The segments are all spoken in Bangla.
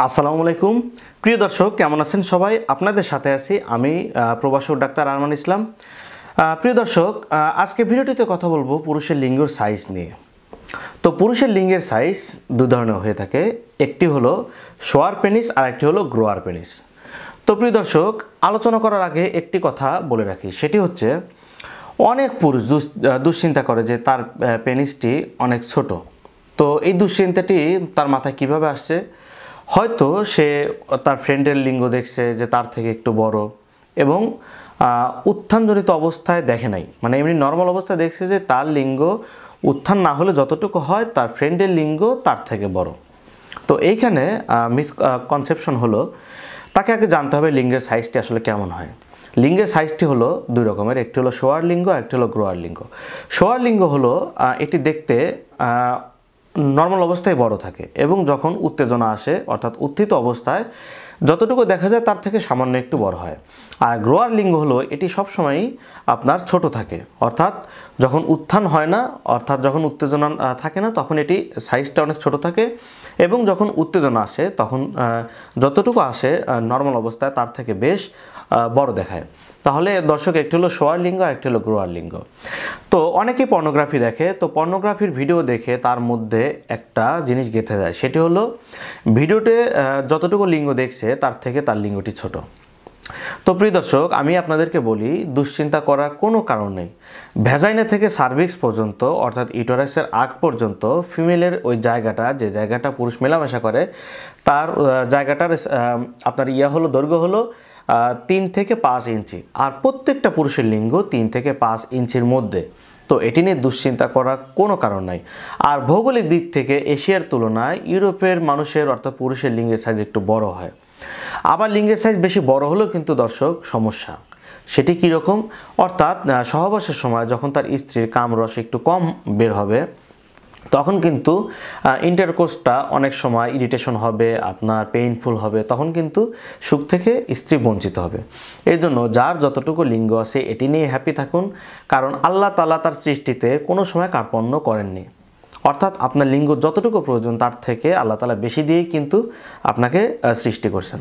আসসালামু আলাইকুম প্রিয় দর্শক, কেমন আছেন সবাই? আপনাদের সাথে আছি আমি প্রভাষক ডাক্তার আরমান ইসলাম। প্রিয় দর্শক, আজকে ভিডিওটিতে কথা বলবো পুরুষের লিঙ্গের সাইজ নিয়ে। তো পুরুষের লিঙ্গের সাইজ দু ধরনের হয়ে থাকে, একটি হলো শোয়ার পেনিস আর একটি হলো গ্রোয়ার পেনিস। তো প্রিয় দর্শক, আলোচনা করার আগে একটি কথা বলে রাখি, সেটি হচ্ছে অনেক পুরুষ দুশ্চিন্তা করে যে তার পেনিসটি অনেক ছোট। তো এই দুশ্চিন্তাটি তার মাথায় কিভাবে আসছে? হয়তো সে তার ফ্রেন্ডের লিঙ্গ দেখছে যে তার থেকে একটু বড়, এবং উত্থানজনিত অবস্থায় দেখে নাই, মানে এমনি নর্মাল অবস্থায় দেখছে যে তার লিঙ্গ উত্থান না হলে যতটুকু হয় তার ফ্রেন্ডের লিঙ্গ তার থেকে বড়। তো এইখানে মিসকনসেপশন হলো, তাকে আগে জানতে হবে লিঙ্গের সাইজটি আসলে কেমন হয়। লিঙ্গের সাইজটি হলো দুই রকমের, একটি হলো শোয়ার লিঙ্গ, একটি হলো গ্রোয়ার লিঙ্গ। শোয়ার লিঙ্গ হলো এটি দেখতে নর্মাল অবস্থায় বড় থাকে, এবং যখন উত্তেজনা আসে অর্থাৎ উত্থিত অবস্থায় যতটুকু দেখা যায় তার থেকে সামান্য একটু বড় হয়। আর গ্রোয়ার লিঙ্গ হলো এটি সবসময়ই আপনার ছোট থাকে, অর্থাৎ যখন উত্থান হয় না, অর্থাৎ যখন উত্তেজনা থাকে না তখন এটি সাইজটা অনেক ছোট থাকে, এবং যখন উত্তেজনা আসে তখন যতটুকু আসে নর্মাল অবস্থায় তার থেকে বেশ বড় দেখায়। তাহলে দর্শক, একটি হলো শোয়ার লিঙ্গ, একটি হলো গ্রোয়ার লিঙ্গ। তো অনেকেই পর্নোগ্রাফি দেখে, তো পর্নোগ্রাফির ভিডিও দেখে তার মধ্যে একটা জিনিস গেঁথে যায়, সেটি হলো ভিডিওতে যতটুকু লিঙ্গ দেখছে তার থেকে তার লিঙ্গটি ছোট। তো প্রিয় দর্শক, আমি আপনাদেরকে বলি, দুশ্চিন্তা করার কোনো কারণ নেই। ভ্যাজাইনা থেকে সার্ভিক্স পর্যন্ত অর্থাৎ ইউটেরাসের আগ পর্যন্ত ফিমেলের ওই জায়গাটা, যে জায়গাটা পুরুষ মেলামেশা করে, তার জায়গাটার আপনার হলো দৈর্ঘ্য হলো 3 থেকে 5 ইঞ্চি, আর প্রত্যেকটা পুরুষের লিঙ্গ 3 থেকে 5 ইঞ্চির মধ্যে। তো এটি নিয়ে দুশ্চিন্তা করার কোনো কারণ নাই। আর ভৌগোলিক দিক থেকে এশিয়ার তুলনায় ইউরোপের মানুষের অর্থাৎ পুরুষের লিঙ্গের সাইজ একটু বড় হয়। আবার লিঙ্গের সাইজ বেশি বড় হলেও কিন্তু দর্শক সমস্যা, সেটি কীরকম? অর্থাৎ সহবাসের সময় যখন তার স্ত্রীর কামরস একটু কম বের হবে, তখন কিন্তু ইন্টারকোর্সটা অনেক সময় ইরিটেশন হবে, আপনার পেইনফুল হবে, তখন কিন্তু সুখ থেকে স্ত্রী বঞ্চিত হবে। এই জন্য যার যতটুকু লিঙ্গ আছে এটি নিয়ে হ্যাপি থাকুন, কারণ আল্লাহ তাআলা তার সৃষ্টিতে কোনো সময় কার্পণ্য করেননি। অর্থাৎ আপনার লিঙ্গ যতটুকু প্রয়োজন তার থেকে আল্লাহ তাআলা বেশি দিয়েই কিন্তু আপনাকে সৃষ্টি করছেন।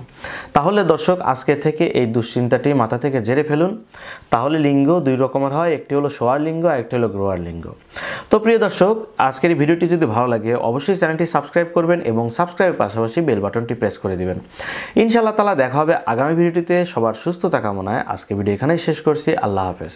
তাহলে দর্শক, আজকে থেকে এই দুশ্চিন্তাটি মাথা থেকে ঝেড়ে ফেলুন। তাহলে লিঙ্গ দুই রকমের হয়, একটি হলো শোয়ার লিঙ্গ, একটি হলো গ্রোয়ার লিঙ্গ। তো প্রিয় দর্শক, আজকের এই ভিডিওটি যদি ভালো লাগে অবশ্যই চ্যানেলটি সাবস্ক্রাইব করবেন, এবং সাবস্ক্রাইবের পাশাপাশি বেল বাটনটি প্রেস করে দিবেন। ইনশাআল্লাহ তাআলা দেখা হবে আগামী ভিডিওটিতে। সবার সুস্থতা কামনায় আজকে ভিডিও এখানেই শেষ করছি। আল্লাহ হাফেজ।